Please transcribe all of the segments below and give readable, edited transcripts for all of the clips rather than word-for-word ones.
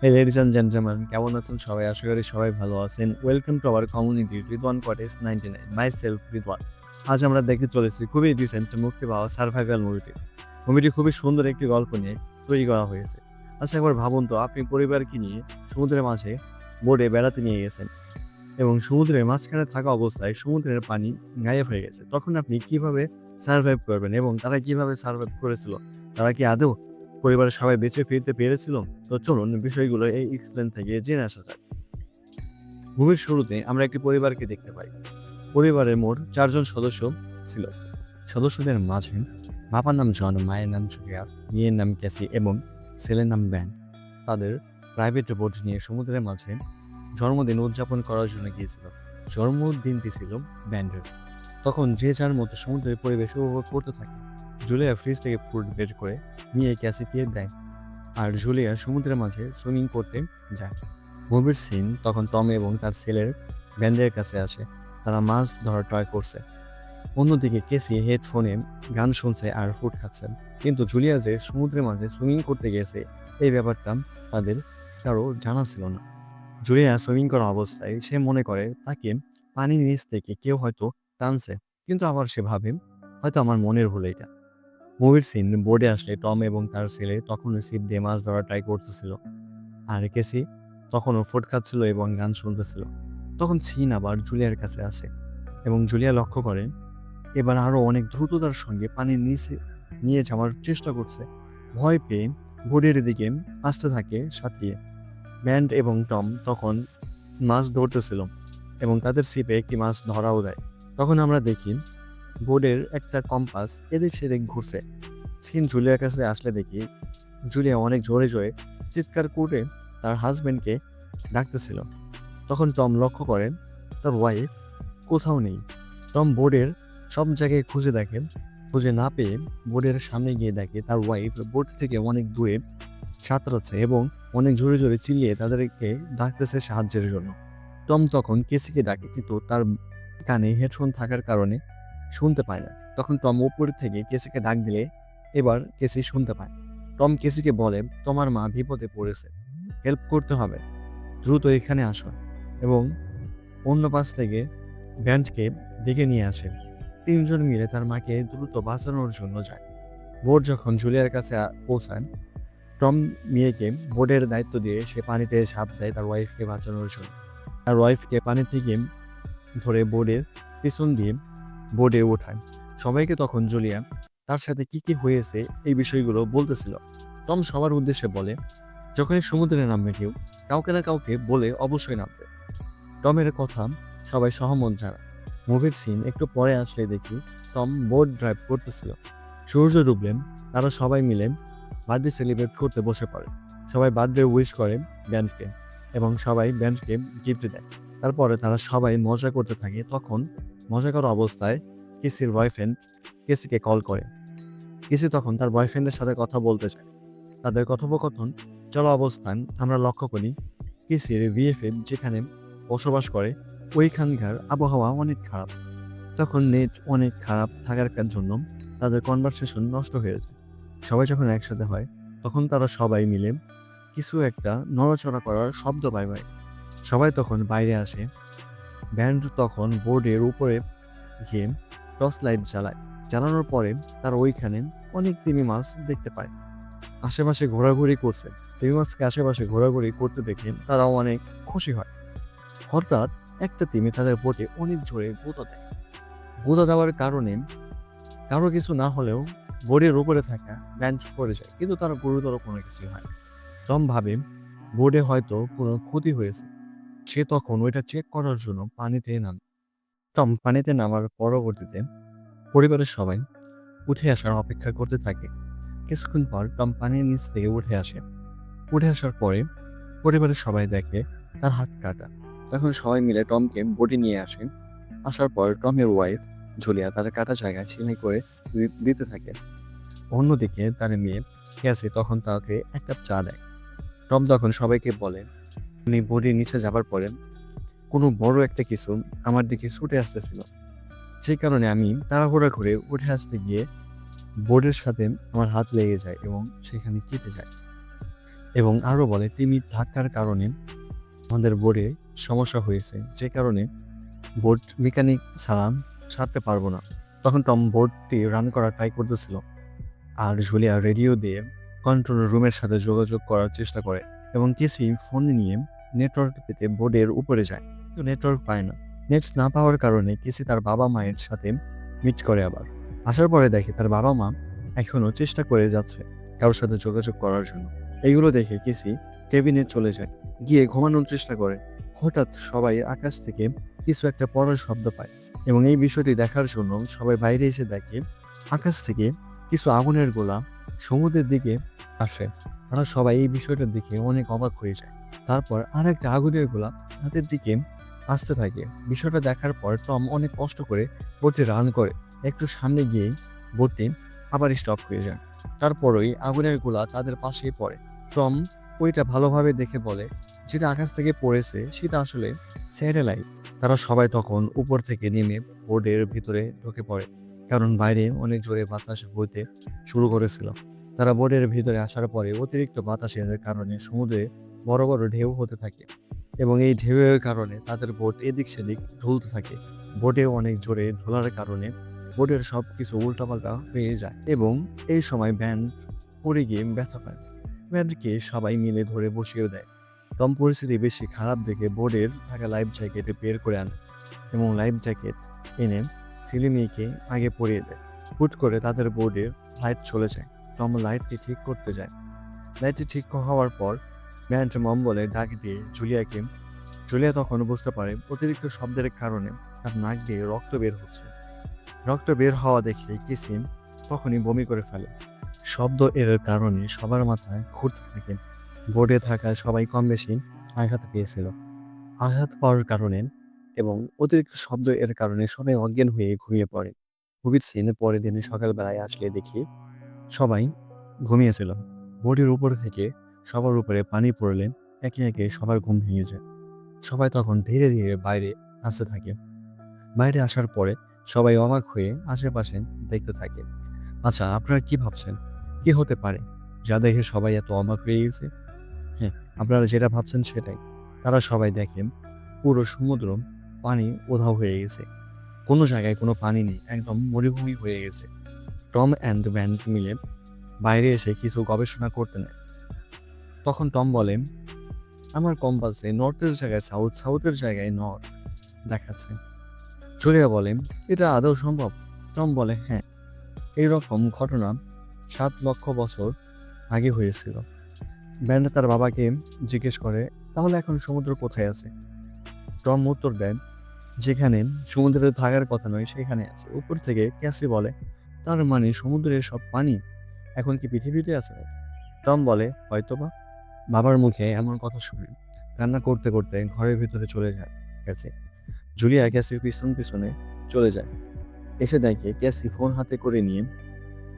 Hey ladies and gentlemen, কেমন আছেন সবাই? আশা করি সবাই ভালো আছেন। Welcome to our community Ridwan cottage 99 my self Ridwan. আজ আমরা দেখতে চলেছি খুবই রিসেন্ট মুক্তি পাওয়া সার্ভাইভাল মুভিটি। মুভিটি খুবই সুন্দর একটি গল্প নিয়ে তৈরি করা হয়েছে। আচ্ছা একবার ভাবুন তো আপনি পরিবারকে নিয়ে সমুদ্রের মাঝে বোটে বেড়াতে নিয়ে গেছেন এবং সমুদ্রের মাঝখানে থাকা অবস্থায় সমুদ্রের পানি গায়েব হয়ে গেছে। তখন আপনি কিভাবে সার্ভাইভ করবেন এবং তারা কিভাবে সার্ভাইভ করেছিল? তারা কি আদৌ পরিবারের সবাই বেঁচে ফিরতে পেরেছিল? তো চলুন বিষয়গুলো এই এক্সপ্লেন থেকে জেনে আসা যাক। মুভির শুরুতে আমরা একটি পরিবারকে দেখতে পাই। পরিবারের মোট ৪ জন সদস্য ছিল। সদস্যদের মাঝে বাবার নাম জন, মায়ের নাম জুলিয়া, মেয়ের নাম ক্যাসি এবং ছেলের নাম ব্যান। তাদের প্রাইভেট বোট নিয়ে সমুদ্রের মাঝে জন্মদিন উদযাপন করার জন্য গিয়েছিল। জন্মদিনটি ছিল ব্যান্ডের। তখন যে যার মতো সমুদ্রের পরিবেশ উপভোগ করতে থাকে। জুলিয়া ফ্রিজ থেকে ফুড বের করে নিয়ে ক্যাসিকে দেয়, আর জুলিয়া সমুদ্রের মাঝে সুইমিং করতে যায়। মুভির সিন তখন টম এবং তার ছেলের ব্যান্ডের কাছে আসে। তারা মাছ ধরার ট্রাই করছে। অন্যদিকে কেসি হেডফোনে গান শুনছে আর ফুড খাচ্ছেন। কিন্তু জুলিয়া যে সমুদ্রের মাঝে সুইমিং করতে গেছে এই ব্যাপারটা তাদের কারো জানা ছিল না। জুলিয়া সুইমিং করা অবস্থায় সে মনে করে তাকে পানির নিচ থেকে কেউ হয়তো টানছে, কিন্তু আবার সে ভাবে হয়তো আমার মনের ভুল এটা। মুভির সিন বোর্ডে আসলে টম এবং তার ছেলে তখনও ছিপ দিয়ে মাছ ধরা ট্রাই করতেছিল, আর কেসি তখনও ফুড খাচ্ছিল এবং গান শুনতেছিল। তখন সিন আবার জুলিয়ার কাছে আসে এবং জুলিয়া লক্ষ্য করে এবার আরো অনেক দ্রুততার সঙ্গে পানির নিচে নিয়ে যাওয়ার চেষ্টা করছে। ভয় পেয়ে বোর্ডের দিকে আসতে থাকে সাঁতরিয়ে। ব্যান্ড এবং টম তখন মাছ ধরতেছিল এবং তাদের ছিপে একটি মাছ ধরাও দেয়। তখন আমরা দেখি বোর্ডের একটা কম্পাস এদিক সেদিক ঘুরছে। সিন জুলিয়ার কাছে আসলে দেখি জুলিয়া অনেক জোরে জোরে চিৎকার করে তার হাজবেন্ডকে ডাকতেছিল। তখন টম লক্ষ্য করেন তার ওয়াইফ কোথাও নেই। টম বোর্ডের সব জায়গায় খুঁজে দেখেন, খুঁজে না পেয়ে বোর্ডের সামনে গিয়ে দেখে তার ওয়াইফ বোর্ড থেকে অনেক দূরে সাঁতরাচ্ছে এবং অনেক জোরে জোরে চিল্লিয়ে তাদেরকে ডাকতেছে সাহায্যের জন্য। টম তখন কেসিকে ডাকে, কিন্তু তার কানে হেডফোন থাকার কারণে শুনতে পায় না। তখন টম উপর থেকে কেসিকে ডাক দিলে এবার কেসি শুনতে পায়। টম কেসিকে বলে, তোমার মা বিপদে পড়েছে, হেল্প করতে হবে, দ্রুত এখানে আসো, এবং অন্য পাশ থেকে ব্যান্ডকে ডেকে নিয়ে আসে। তিনজন মিলে তার মাকে দ্রুত বাঁচানোর জন্য যায়। বোর্ড যখন জুলিয়ার কাছে পৌঁছায়, টম মেয়েকে বোর্ডের দায়িত্ব দিয়ে সে পানিতে ঝাঁপ দেয় তার ওয়াইফকে বাঁচানোর জন্য। তার ওয়াইফকে পানি থেকে ধরে বোর্ডের পিছন দিয়ে বোর্ডে ওঠায়। সবাইকে তখন জুলিয়া তার সাথে কি কি হয়েছে এই বিষয়গুলো বলতেছিল। টম সবার উদ্দেশ্যে বলে, যখনই সমুদ্রে নামবে কেউ, কাউকে না কাউকে বলে অবশ্যই নামবে। টমের কথা সবাই সহমত জানায়। মুভির সিন একটু পরে আসলে দেখি টম বোট ড্রাইভ করতেছিল। সূর্য ডুবলেন, তারা সবাই মিলে বার্থডে সেলিব্রেট করতে বসে পড়ে। সবাই বার্থডে উইশ করে ব্যান্ডকে এবং সবাই ব্যান্ডকে গিফট দেয়। তারপরে তারা সবাই মজা করতে থাকে। তখন মজা করা অবস্থায় কেসির বয়ফ্রেন্ড কেসিকে কল করে। কেসি তখন তার বয়ফ্রেন্ডের সাথে কথা বলতে চায়। তাদের কথোপকথন চলা অবস্থান আমরা লক্ষ্য করি কেসির ভিএফএ যেখানে বসবাস করে ওইখানকার আবহাওয়া অনেক খারাপ। তখন নেট অনেক খারাপ থাকার জন্য তাদের কনভারসেশন নষ্ট হয়ে যায়। সবাই যখন একসাথে হয় তখন তারা সবাই মিলে কিছু একটা নড়াচড়া করার শব্দ পায়। সবাই তখন বাইরে আসে। ব্যান্ড তখন বোর্ডের উপরে গিয়ে টর্চ লাইট জ্বালানোর পরে তারা ওইখানে অনেক তিমি মাছ দেখতে পায় আশেপাশে ঘোরাঘুরি করছে। তিমি মাছকে আশেপাশে ঘোরাঘুরি করতে দেখে তারাও অনেক খুশি হয়। হঠাৎ একটা তিমি তাদের বোটে অনেক জোরে গুঁতো দেয়। গুঁতো দেওয়ার কারণে কারো কিছু না হলেও বোর্ডের উপরে থাকা বেঞ্চ পড়ে যায়, কিন্তু তার গুরুতর কোনো কিছু হয় না। টম ভাবে বোর্ডে হয়তো কোনো ক্ষতি হয়েছে। সে তখন ওইটা চেক করার জন্য পানিতে নামে। টম পানিতে নামার পরবর্তীতে পরিবারের সবাই উঠে আসার অপেক্ষা করতে থাকে। কিছুক্ষণ পর টম পানির নিচ থেকে উঠে আসে। উঠে আসার পরে পরিবারের সবাই দেখে তার হাত কাটা। তখন সবাই মিলে টমকে বোটে নিয়ে আসে। আসার পর টমের ওয়াইফ জুলিয়া তার কাটা জায়গায় সেলাই করে দিতে থাকে। অন্যদিকে তার মেয়ে ক্যাসি তখন তাকে এক কাপ চা দেয়। টম তখন সবাইকে বলে, আমি বোর্ডের নিচে যাবার পরে কোনো বড় একটা কিছু আমার দিকে ছুটে আসতেছিল, সেই কারণে আমি তাড়াহুড়া করে উঠে আসতে গিয়ে বোর্ডের সাথে আমার হাত লেগে যায় এবং সেখানে কেটে যায়। এবং আরও বলে তিমির ধাক্কার কারণে আমাদের বোর্ডে সমস্যা হয়েছে, যে কারণে বোর্ড মেকানিক ছাড়া ছাড়তে পারবো না। তখন টম বোর্ডটি রান করার ট্রাই করতেছিল, আর জুলিয়া রেডিও দিয়ে কন্ট্রোল রুমের সাথে যোগাযোগ করার চেষ্টা করে এবং কেসি ফোন নিয়ে নেটওয়ার্ক পেতে বোর্ডের উপরে যায়, কিন্তু নেটওয়ার্ক পায় না। নেট না পাওয়ার কারণে কেসি তার বাবা মায়ের সাথে মিট করে আবার আসার পরে দেখে তার বাবা মা এখনও চেষ্টা করে যাচ্ছে কারোর সাথে যোগাযোগ করার জন্য। এইগুলো দেখে কেসি কেবিনে চলে যায়, গিয়ে ঘুমানোর চেষ্টা করে। হঠাৎ সবাই আকাশ থেকে কিছু একটা পড়ার শব্দ পায় এবং এই বিষয়টি দেখার জন্য সবাই বাইরে এসে দেখে আকাশ থেকে কিছু আগুনের গোলা সমুদ্রের দিকে আসে। তারা সবাই এই বিষয়টার দিকে অনেক অবাক হয়ে যায়। তারপর আর একটা আগুনের গোলা তাদের দিকে আসতে থাকে। বিষয়টা দেখার পর টম অনেক কষ্ট করে বোটে রান করে একটু সামনে গিয়ে বোটটি আবার স্টপ হয়ে যায়। তারপরই আগুনের গোলা তাদের পাশেই পড়ে। টম ওইটা ভালোভাবে দেখে বলে, যেটা আকাশ থেকে পড়েছে সেটা আসলে স্যাটেলাইট। তারা সবাই তখন উপর থেকে নেমে বোর্ডের ভিতরে ঢুকে পড়ে, কারণ বাইরে অনেক জোরে বাতাস বইতে শুরু করেছিল। তারা বোর্ডের ভিতরে আসার পরে অতিরিক্ত বাতাসের কারণে সমুদ্রে বড় বড় ঢেউ হতে থাকে এবং এই ঢেউয়ের কারণে তাদের বোট এদিক সেদিক ঢুলতে থাকে। বোটে অনেক জোরে ঢোলার কারণে বোটের সব কিছু উল্টাপাল্টা হয়ে যায় এবং এই সময় ব্যান্ড পড়ে গিয়ে ব্যথা পায়। ব্যান্ডকে সবাই মিলে ধরে বসিয়ে দেয়। টম পরিস্থিতি বেশি খারাপ দেখে বোর্ডের থাকা লাইফ জ্যাকেটে বের করে আনে এবং লাইফ জ্যাকেট এনে ছেলে মেয়েকে আগে পরিয়ে দেয়। হুট করে তাদের বোর্ডের লাইট চলে যায়। টম লাইটটি ঠিক করতে যায়। লাইটটি ঠিক হওয়ার পর ব্যান্ড মম বলে ডাক দিয়ে জুলিয়াকে। জুলিয়া তখন বুঝতে পারে অতিরিক্ত শব্দের কারণে তার নাক দিয়ে রক্ত বের হচ্ছে। রক্ত বের হওয়া দেখে কিসিম তখনই বমি করে ফেলে। শব্দ এর কারণে সবার মাথায় ঘুরতে থাকে। বোর্ডে থাকা সবাই কম বেশি আঘাত পেয়েছিল। আঘাত পাওয়ার কারণে এবং অতিরিক্ত শব্দ এর কারণে সবাই অজ্ঞান হয়ে ঘুমিয়ে পড়ে। মুভির সিন পরের দিনে সকালবেলায় আসলে দেখি সবাই ঘুমিয়েছিল। বোর্ডের উপর থেকে সবার উপরে পানি পড়লে একে একে সবার ঘুম ভেঙে যায়। সবাই তখন ধীরে ধীরে বাইরে আসতে থাকে। বাইরে আসার পরে সবাই অবাক হয়ে আশেপাশে দেখতে থাকে। আচ্ছা, আপনারা কি ভাবছেন কি হতে পারে যা দেখে সবাই এত অবাক হয়ে গেছে? হ্যাঁ, আপনারা যেটা ভাবছেন সেটাই। তারা সবাই দেখেন পুরো সমুদ্র পানি উধাও হয়ে গেছে। কোনো জায়গায় কোনো পানি নেই, একদম মরুভূমি হয়ে গেছে। টম অ্যান্ড ব্যান্ড মিলে বাইরে এসে কিছু গবেষণা করতে নেয়। তখন টম বলে, আমার কম্পাসে নর্থের জায়গায় সাউথ, সাউথের জায়গায় নর্থ দেখাচ্ছে। জুলিয়া বলে, এটা আদৌ সম্ভব? টম বলে, হ্যাঁ, এইরকম ঘটনা 7 লক্ষ বছর আগে হয়েছিল। ব্যান্ড তার বাবাকে জিজ্ঞেস করে, তাহলে এখন সমুদ্র কোথায় আছে? টম উত্তর দেন, যেখানে সমুদ্রে থাকার কথা নয় সেখানে আছে। উপর থেকে ক্যাসি বলে, তার মানে সমুদ্রের সব পানি এখন কি পৃথিবীতে আছে? টম বলে, হয়তোবা। বাবার মুখে এমন কথা শুনে রান্না করতে করতে ঘরের ভিতরে চলে যায় ক্যাসি। জুলিয়া ক্যাসির পিছন পিছনে চলে যায়। এসে দেখে ক্যাসি ফোন হাতে করে নিয়ে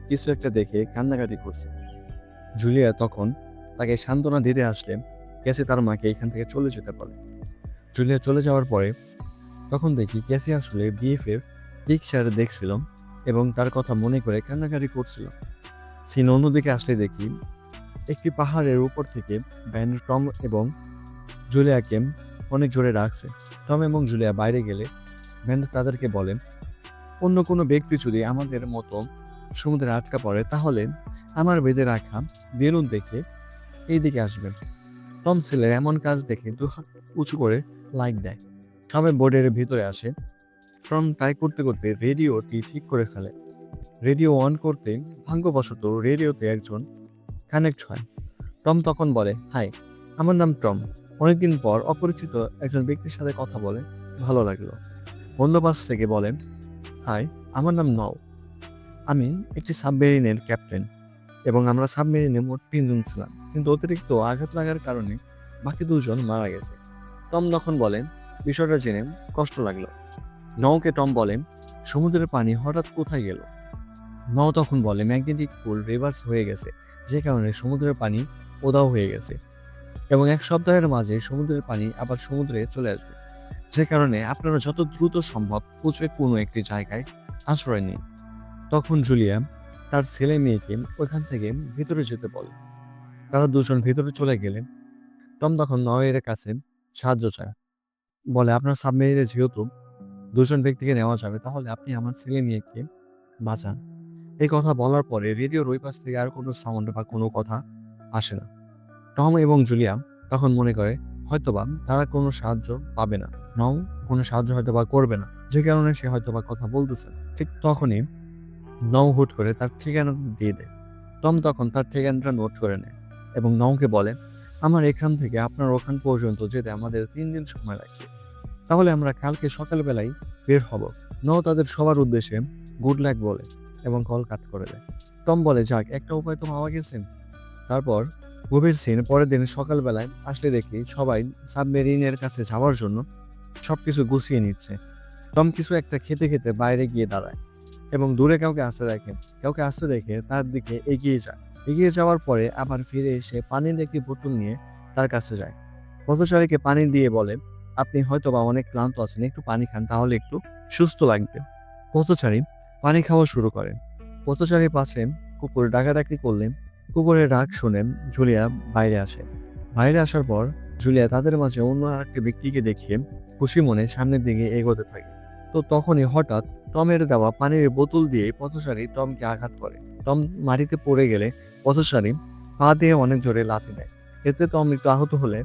কিছু একটা দেখে কান্নাকাটি করছে। জুলিয়া তখন তাকে সান্ত্বনা দিতে আসলে ক্যাসি তার মাকে এখান থেকে চলে যেতে বলে। জুলিয়া চলে যাওয়ার পরে তখন দেখি ক্যাসি আসলে বিএফ এর পিকচার দেখছিল এবং তার কথা মনে করে কান্নাকাটি করছিল। সিন অন্যদিকে আসলে দেখি একটি পাহাড়ের উপর থেকে ব্যান্ড টম এবং জুলিয়াকে অনেক জোরে ডাকছে। টম এবং জুলিয়া বাইরে গেলে ব্যান্ড তাদেরকে বলেন, অন্য কোনো ব্যক্তি যদি আমাদের মতো সমুদ্রে আটকা পড়ে তাহলে আমার বেঁধে রাখা বেলুন দেখে এই দিকে আসবেন। টম ছেলের এমন কাজ দেখে 2 হাত উঁচু করে লাইক দেয়। সবাই বোর্ডের ভিতরে আসে। টম ট্রাই করতে করতে রেডিওটি ঠিক করে ফেলে। রেডিও অন করতে ভাগ্যবশত রেডিওতে একজন কানেক্ট হয়। টম তখন বলে, হাই, আমার নাম টম। অনেকদিন পর অপরিচিত একজন ব্যক্তির সাথে কথা বলে ভালো লাগলো। অন্য পাশ থেকে বলেন, হাই, আমার নাম নও। আমি একটি সাবমেরিনের ক্যাপ্টেন এবং আমরা সাবমেরিনে মোট 3 জন ছিলাম, কিন্তু অতিরিক্ত আঘাত লাগার কারণে বাকি 2 জন মারা গেছে। টম তখন বলেন, বিষয়টা জেনে কষ্ট লাগলো। নওকে টম বলেন, সমুদ্রের পানি হঠাৎ কোথায় গেল? নও তখন বলে, ম্যাগনেটিক পুল রিভার্স হয়ে গেছে, যে কারণে সমুদ্রের পানি উধাও হয়ে গেছে এবং 1 সপ্তাহের মাঝে সমুদ্রের পানি আবার সমুদ্রে চলে আসবে, যে কারণে আপনারা যত দ্রুত সম্ভব উঁচু কোনো একটি জায়গায় আশ্রয় নিন। তখন জুলিয়া তার ছেলে মেয়েকে ওইখান থেকে ভিতরে যেতে বলে। তারা দুজন ভিতরে চলে গেলেন। টম তখন নয়ের কাছে সাহায্য চায়। বলে, আপনার সাবমেরিনে যেহেতু দুজন ব্যক্তিকে নেওয়া যাবে, তাহলে আপনি আমার ছেলে মেয়েকে বাঁচান। এই কথা বলার পরে রেডিওর ওই পাশ থেকে আর কোনো সাউন্ড বা কোনো কথা আসে না। টম এবং জুলিয়া তখন মনে করে হয়তোবা তারা কোনো সাহায্য পাবে না, নও কোনো সাহায্য হয়তোবা করবে না, যে কারণে সে হয়তোবা কথা বলতেছে না। ঠিক তখনই নও হুট করে তার ঠিকানা দিয়ে দেয়। টম তখন তার ঠিকানাটা নোট করে নেয় এবং নওকে বলে, আমার এখান থেকে আপনার ওখান পর্যন্ত যেতে আমাদের 3 দিন সময় লাগবে, তাহলে আমরা কালকে সকালবেলায় বের হব। নও তাদের সবার উদ্দেশ্যে গুড লাক বলে এবং কল কাট করে দেয়। টম বলে, যাক, একটা উপায় তো পাওয়া গেছে। তারপর মুভির সিন পরের দিন সকালবেলায় আসলে দেখি সবাই সাবমেরিনের কাছে যাওয়ার জন্য সবকিছু গুছিয়ে নিচ্ছে। টম কিছু একটা খেতে খেতে বাইরে গিয়ে দাঁড়ায় এবং দূরে কাউকে আসতে দেখে তার দিকে এগিয়ে যাওয়ার পরে আবার ফিরে এসে পানির একটি বোতল নিয়ে তার কাছে যায়। পথচারীকে পানি দিয়ে বলে, আপনি হয়তোবা অনেক ক্লান্ত আছেন, একটু পানি খান, তাহলে একটু সুস্থ লাগবে। পথচারী পানি খাওয়া শুরু করেন। পথচারী পাশে কুকুর ডাকাডাকি করলেন। কুকুরের ডাক শুনেন জুলিয়া বাইরে আসে। বাইরে আসার পর জুলিয়া তাদের মাঝে অন্য আরেকটি ব্যক্তিকে দেখিয়ে খুশি মনে সামনের দিকে এগোতে থাকে। তো তখনই হঠাৎ টমের দেওয়া পানির বোতল দিয়ে পথচারী টমকে আঘাত করে। টম মাটিতে পড়ে গেলে পথচারী পা দিয়ে অনেক জোরে লাথি দেয়। এতে টম একটু আহত হলে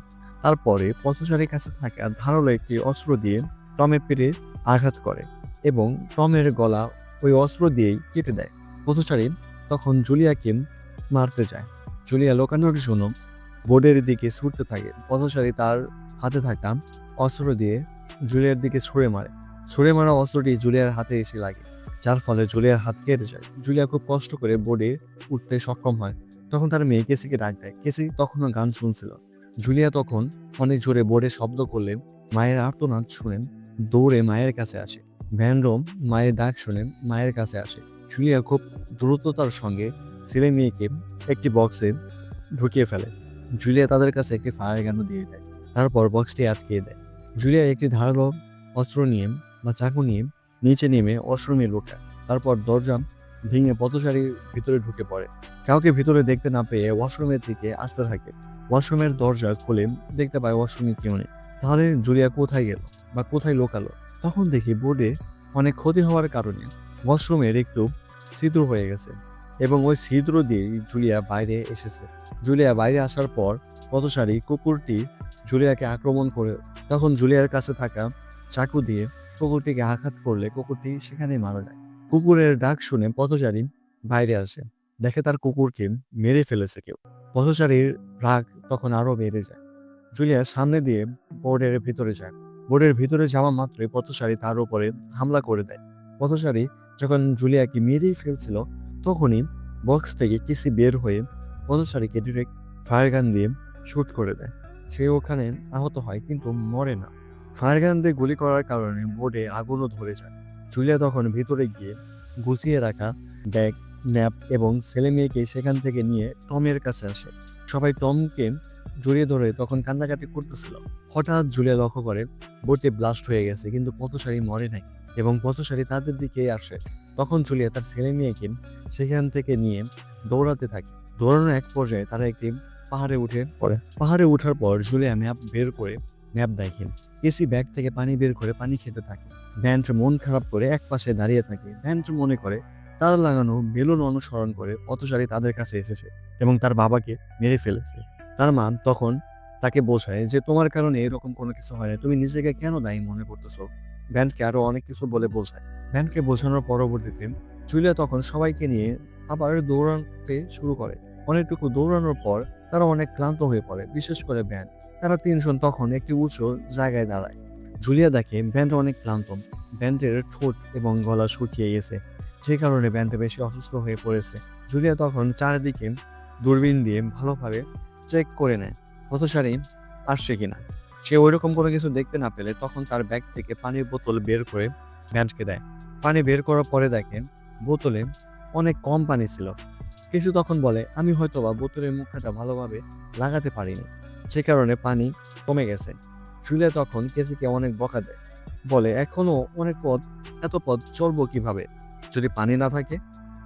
তারপরে পথচারীর কাছে থাকা ধারালো একটি অস্ত্র দিয়ে টমের পেটে আঘাত করে এবং টমের গলা ওই অস্ত্র দিয়েই কেটে দেয়। পথচারী তখন জুলিয়াকে মারতে যায়। জুলিয়া লোকানোর জন্য বোর্ডের দিকে ছুটতে থাকে। পথচারী তার হাতে থাকা অস্ত্র দিয়ে জুলিয়ার দিকে ছুঁড়ে মারা অস্ত্রটি জুলিয়ার হাতে এসে লাগে, যার ফলে জুলিয়ার হাত কেটে যায়। জুলিয়া খুব কষ্ট করে বোর্ডে উঠতে সক্ষম হয়। তখন তার মেয়ে কেসিকে ডাক দেয়। কেসি তখনও গান শুনছিল। জুলিয়া তখন অনেক জোরে বোর্ডে শব্দ করলে মায়ের আর্তনাদ শুনেন, দৌড়ে মায়ের কাছে আসে। ভ্যানডম মায়ের ডাক শুনেন, মায়ের কাছে আসে। জুলিয়া খুব দ্রুততার সঙ্গে ছেলে মেয়েকে একটি বক্সে ঢুকিয়ে ফেলে। জুলিয়া তাদের কাছে একটি ফায়ার গানও দিয়ে দেয়। তারপর বক্সটি আটকিয়ে দেয়। জুলিয়া একটি ধারালো অস্ত্র নিয়ে বা চাকু নিয়ে নিচে নেমে ওয়াশরুমে লুকায়। তারপর দরজা ভেঙে পথচারীর ভিতরে ঢুকে পড়ে। কাউকে ভিতরে দেখতে না পেয়ে ওয়াশরুমের দিকে আসতে থাকে। ওয়াশরুমের দরজা খুলে দেখতে পায় ওয়াশরুমে কেউ নেই। তাহলে জুলিয়া কোথায় গেল বা কোথায় লোকালো? তখন দেখি বোর্ডে অনেক ক্ষতি হওয়ার কারণে ওয়াশরুমের একটু ছিদ্র হয়ে গেছে এবং ওই ছিদ্র দিয়েই জুলিয়া বাইরে এসেছে। জুলিয়া বাইরে আসার পর পথচারী কুকুরটি জুলিয়াকে আক্রমণ করে। তখন জুলিয়ার কাছে থাকা চাকু দিয়ে কুকুরটিকে আঘাত করলে কুকুরটি সেখানেই মারা যায়। কুকুরের ডাক শুনে পথচারী বাইরে আসে, দেখে তার কুকুরকে মেরে ফেলেছে কেউ। পথচারীর রাগ তখন আরো বেড়ে যায়। জুলিয়া সামনে দিয়ে বোর্ডের ভিতরে যায়। বোর্ডের ভিতরে যাওয়া মাত্রই পথচারী তার উপরে হামলা করে দেয়। পথচারী যখন জুলিয়াকে মেরেই ফেলছিল, তখনই বক্স থেকে কিসি বের হয়ে পথচারীকে ডিরেক্ট ফায়ার গান দিয়ে শুট করে দেয়। সে ওখানে আহত হয় কিন্তু মরে না। ফায়ার গান দিয়ে গুলি করার কারণে বোর্ডে আগুনও ধরে যায়। জুলিয়া তখন ভিতরে গিয়ে গুছিয়ে রাখা ব্যাগ, ন্যাপ এবং ছেলে মেয়েকে সেখান থেকে নিয়ে টমের কাছে আসে। সবাই টমকে জড়িয়ে ধরে তখন কান্নাকাটি করতেছিল। হঠাৎ জুলিয়া লক্ষ্য করে বোটে ব্লাস্ট হয়ে গেছে, কিন্তু পথচারী মরে নাই এবং পথচারী তাদের দিকে আসে। তখন জুলিয়া তার ছেলে মেয়েকে সেখান থেকে নিয়ে দৌড়াতে থাকে। দৌড়ানোর এক পর্যায়ে তারা একটি পাহাড়ে উঠে পড়ে। পাহাড়ে ওঠার পর জুলিয়া ম্যাপ বের করে ম্যাপ দেখেন। কেসি ব্যাগ থেকে পানি বের করে পানি খেতে থাকে। ভ্যান্ট মন খারাপ করে এক পাশে দাঁড়িয়ে থাকে। ভ্যান্ট মনে করে তার লাগানো বেলুন অনুসরণ করে পথচারী তাদের কাছে এসেছে এবং তার বাবাকে মেরে ফেলেছে। তার মা তখন তাকে বোঝায় যে তোমার কারণে এরকম কোনো কিছু হয় না, তুমি নিজেকে কেন দায়ী মনে করতেছো। ভ্যানকে আরো অনেক কিছু বলে বোঝায়। ভ্যানকে বোঝানোর পরবর্তীতে জুলিয়া তখন সবাইকে নিয়ে আবার দৌড়াতে শুরু করে। অনেকটুকু দৌড়ানোর পর তারা অনেক ক্লান্ত হয়ে পড়ে, বিশেষ করে ভ্যান। তারা তিনজন তখন একটি উঁচু জায়গায় দাঁড়ায়। জুলিয়া দেখে ব্যান্ড অনেক ক্লান্ত। ব্যান্ডের ঠোঁট এবং গলা শুকিয়ে গেছে, যে কারণে ব্যান্ডে বেশি অসুস্থ হয়ে পড়েছে। জুলিয়া তখন চারিদিকে দূরবীন দিয়ে ভালোভাবে চেক করে নেয় পথচারী আসছে কিনা। সে ওইরকম কোনো কিছু দেখতে না পেলে তখন তার ব্যাগ থেকে পানির বোতল বের করে ব্যান্ডকে দেয়। পানি বের করার পরে দেখেন বোতলে অনেক কম পানি ছিল। কিছু তখন বলে, আমি হয়তোবা বোতলের মুখটা ভালোভাবে লাগাতে পারিনি, যে কারণে পানি কমে গেছে। জুলিয়া তখন কেসিকে অনেক বকা দেয়, বলে এখনো অনেক পথ, এত পথ চলবো কিভাবে যদি পানি না থাকে?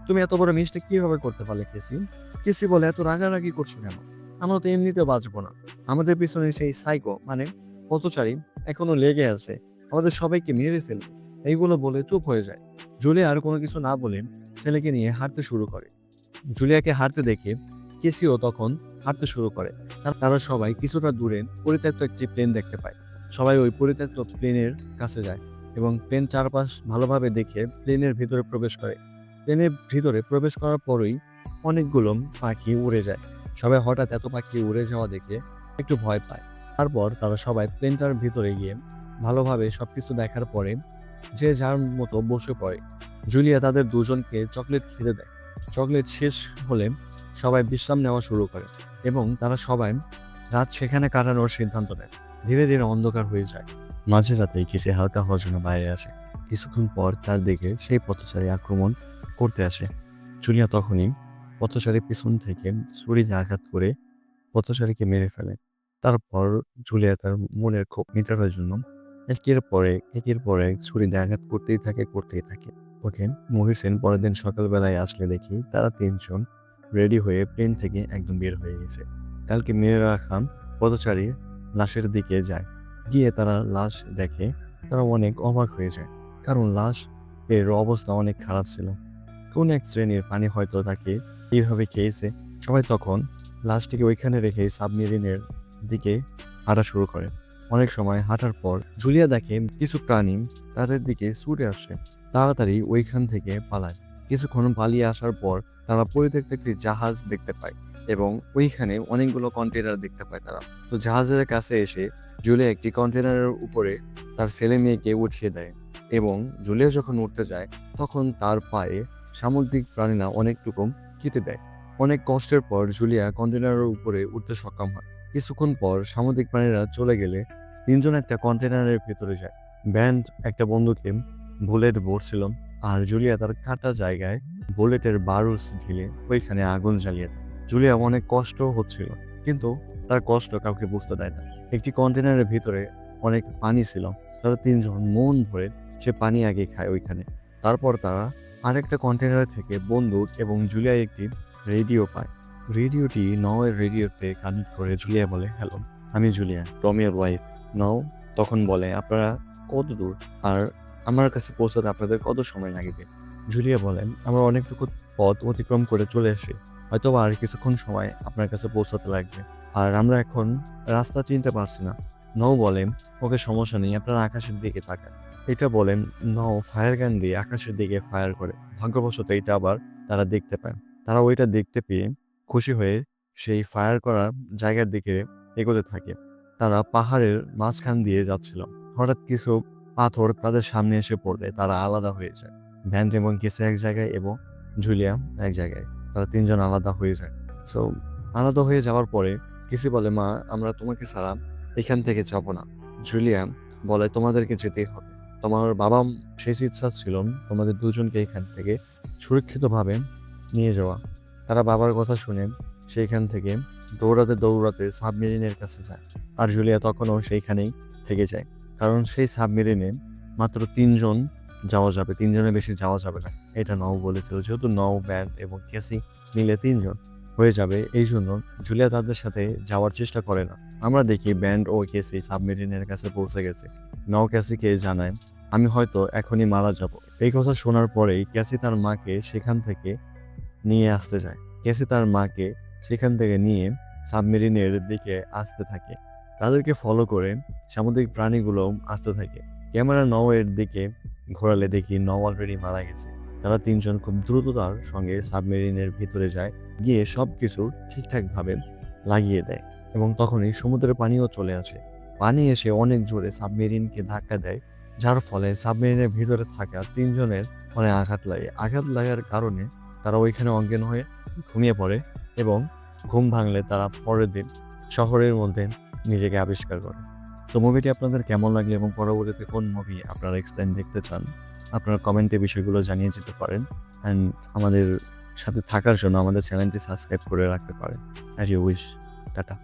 তুমি এত বড় মিস্টেক কিভাবে করতে পারলে কেসি? কেসি বলে, এত রাগারাগি করছো কেন? আমরা তো এমনিতে বাঁচবো না। আমাদের পিছনে সেই সাইকো মানে পথচারী এখনো লেগে আছে। আমাদের সবাইকে মেরে ফেলবে। এইগুলো বলে চুপ হয়ে যায়। জুলিয়া আর কোনো কিছু না বলে ছেলেকে নিয়ে হাঁটতে শুরু করে। জুলিয়াকে হাঁটতে দেখে কেসিও তখন হাঁটতে শুরু করে। তারা সবাই কিছুটা দূরে পরিত্যক্ত একটি প্লেন দেখতে পায়। সবাই ওই পরিত্যক্ত প্লেনের কাছে যায় এবং প্লেন চারপাশ ভালোভাবে দেখে প্লেনের ভিতরে প্রবেশ করে। প্লেনের ভিতরে প্রবেশ করার পরই অনেকগুলো পাখি উড়ে যায়। সবাই হঠাৎ এত পাখি উড়ে যাওয়া দেখে একটু ভয় পায়। তারপর তারা সবাই প্লেনটার ভিতরে গিয়ে ভালোভাবে সবকিছু দেখার পরে যে যার মতো বসে পড়ে। জুলিয়া তাদের দুজনকে চকলেট খেতে দেয়। চকলেট শেষ হলে সবাই বিশ্রাম নেওয়া শুরু করে এবং তারা সবাই রাত সেখানে কাটানোর সিদ্ধান্ত নেয়। ধীরে ধীরে অন্ধকার হয়ে যায়। মাঝে রাতেই কিছু হালকা হওয়ার জন্য বাইরে আসে। কিছুক্ষণ পর তার দিকে সেই পথচারী আক্রমণ করতে আসে। জুলিয়া তখনই পথচারীর পিছন থেকে ছুরি দিয়ে আঘাত করে পথচারীকে মেরে ফেলে। তারপর জুলিয়া তার মনের ক্ষোভ মেটানোর জন্য একের পর এক ছুরি দিয়ে আঘাত করতেই থাকে। ওকে মহির পরের দিন সকালবেলায় আসলে দেখি তারা তিনজন রেডি হয়ে প্লেন থেকে একদম বের হয়ে গেছে। কালকে মেরে রাখা পথচারী লাশের দিকে যায়। গিয়ে তারা লাশ দেখে তারা অনেক অবাক হয়ে যায়, কারণ লাশ এর অবস্থা অনেক খারাপ ছিল। কোন এক শ্রেণীর পানি হয়তো তাকে এইভাবে খেয়েছে। সবাই তখন লাশটিকে ওইখানে রেখে সাবমেরিনের দিকে হাঁটা শুরু করে। অনেক সময় হাঁটার পর জুলিয়া দেখে কিছু প্রাণী তাদের দিকে ছুটে আসে। তাড়াতাড়ি ওইখান থেকে পালায়। কিছুক্ষণ পালিয়ে আসার পর তারা পরিত্যক্ত একটি জাহাজ দেখতে পায় এবং ওইখানে অনেকগুলো কন্টেনার দেখতে পায় তারা। তো জাহাজের কাছে এসে জুলিয়া একটি কন্টেনারের উপরে তার ছেলে মেয়েকে উঠিয়ে দেয় এবং জুলিয়া যখন উঠতে যায় তখন তার পায়ে সামুদ্রিক প্রাণীরা অনেকটুকু কেটে দেয়। অনেক কষ্টের পর জুলিয়া কন্টেনারের উপরে উঠতে সক্ষম হয়। কিছুক্ষণ পর সামুদ্রিক প্রাণীরা চলে গেলে তিনজন একটা কন্টেনারের ভেতরে যায়। ব্যান্ড একটা বন্দুকে বুলেট ভরছিল আর জুলিয়া তার কাটা জায়গায় বুলেটের বারুদ ঢেলে ওইখানে আগুন জ্বালিয়ে দেয়। জুলিয়া অনেক কষ্ট হচ্ছিল, কিন্তু তার কষ্ট কাউকে বুঝতে দেয় না। একটি কন্টেনারের ভিতরে অনেক পানি ছিল। তারা তিনজন মন ভরে সে পানি আগে খায় ওইখানে। তারপর তারা আরেকটা কন্টেনার থেকে বন্দুক এবং জুলিয়া একটি রেডিও পায়। রেডিওটি নওয়ের রেডিওতে কানেক্ট করে জুলিয়া বলে, হ্যালো, আমি জুলিয়া, টমির ওয়াইফ। নও তখন বলে, আপনারা কত দূর আর আমার কাছে পৌঁছাতে আপনাদের কত সময় লাগবে? জুলিয়া বলেন, আমরা অনেকটুকু পথ অতিক্রম করে চলে এসেছি, হয়তো আর কিছুক্ষণ সময় আপনার কাছে পৌঁছাতে লাগবে, আর আমরা এখন রাস্তা চিনতে পারছি না। নও বলেন, ওকে সমস্যা নেই, আপনারা আকাশের দিকে তাকান। এটা বলেন নও ফায়ার গান দিয়ে আকাশের দিকে ফায়ার করে। ভাগ্যবশত এটা আবার তারা দেখতে পায়। তারা ওইটা দেখতে পেয়ে খুশি হয়ে সেই ফায়ার করা জায়গার দিকে এগোতে থাকে। তারা পাহাড়ের মাঝখান দিয়ে যাচ্ছিল। হঠাৎ কিছু পাথর তাদের সামনে এসে পড়লে তারা আলাদা হয়ে যায়। ভ্যান্ট এবং কেসে এক জায়গায় এবং জুলিয়া এক জায়গায়। তারা তিনজন আলাদা হয়ে যায়। সো আলাদা হয়ে যাওয়ার পরে কেসি বলে, মা, আমরা তোমাকে ছাড়া এখান থেকে যাব না। জুলিয়া বলে, তোমাদেরকে যেতেই হবে। তোমার বাবা শেষ ইচ্ছা ছিল তোমাদের দুজনকে এখান থেকে সুরক্ষিতভাবে নিয়ে যাওয়া। তারা বাবার কথা শুনে সেইখান থেকে দৌড়াতে সাবমেরিনের কাছে যায়। আর জুলিয়া তখনও সেইখানেই থেকে যায়, কারণ সেই সাবমেরিনে মাত্র তিনজন যাওয়া যাবে, তিনজনের বেশি যাওয়া যাবে না, এটা নও বলেছিল। যেহেতু নও, ব্যান্ড এবং কেসি মিলে তিনজন হয়ে যাবে, এই জন্য জুলিয়া তাদের সাথে যাওয়ার চেষ্টা করে না। আমরা দেখি ব্যান্ড ও কেসি সাবমেরিনের কাছে পৌঁছে গেছে। নও ক্যাসিকে জানায়, আমি হয়তো এখনই মারা যাব। এই কথা শোনার পরেই ক্যাসি তার মাকে সেখান থেকে নিয়ে আসতে যায়। ক্যাসি তার মাকে সেখান থেকে নিয়ে সাবমেরিনের দিকে আসতে থাকে। তাদেরকে ফলো করে সামুদ্রিক প্রাণীগুলো আসতে থাকে। ক্যামেরা নওয়ের দিকে ঘোরালে দেখি নও অলরেডি মারা গেছে। তারা তিনজন খুব দ্রুততার সঙ্গে সাবমেরিনের ভিতরে যায়, গিয়ে সবকিছু ঠিকঠাকভাবে লাগিয়ে দেয় এবং তখনই সমুদ্রের পানিও চলে আসে। পানি এসে অনেক জোরে সাবমেরিনকে ধাক্কা দেয়, যার ফলে সাবমেরিনের ভিতরে থাকা তিনজনের অনেক আঘাত লাগে। আঘাত লাগার কারণে তারা ওইখানে অজ্ঞান হয়ে ঘুমিয়ে পড়ে এবং ঘুম ভাঙলে তারা পরের দিন শহরের মধ্যে নিজেকে আবিষ্কার করে। তো মুভিটি আপনাদের কেমন লাগলো এবং পরবর্তীতে কোন মুভি আপনারা এক্সপ্লেন দেখতে চান, আপনারা কমেন্টে বিষয়গুলো জানিয়ে যেতে পারেন। অ্যান্ড আমাদের সাথে থাকার জন্য আমাদের চ্যানেলটি সাবস্ক্রাইব করে রাখতে পারেন। As you wish. টাটা।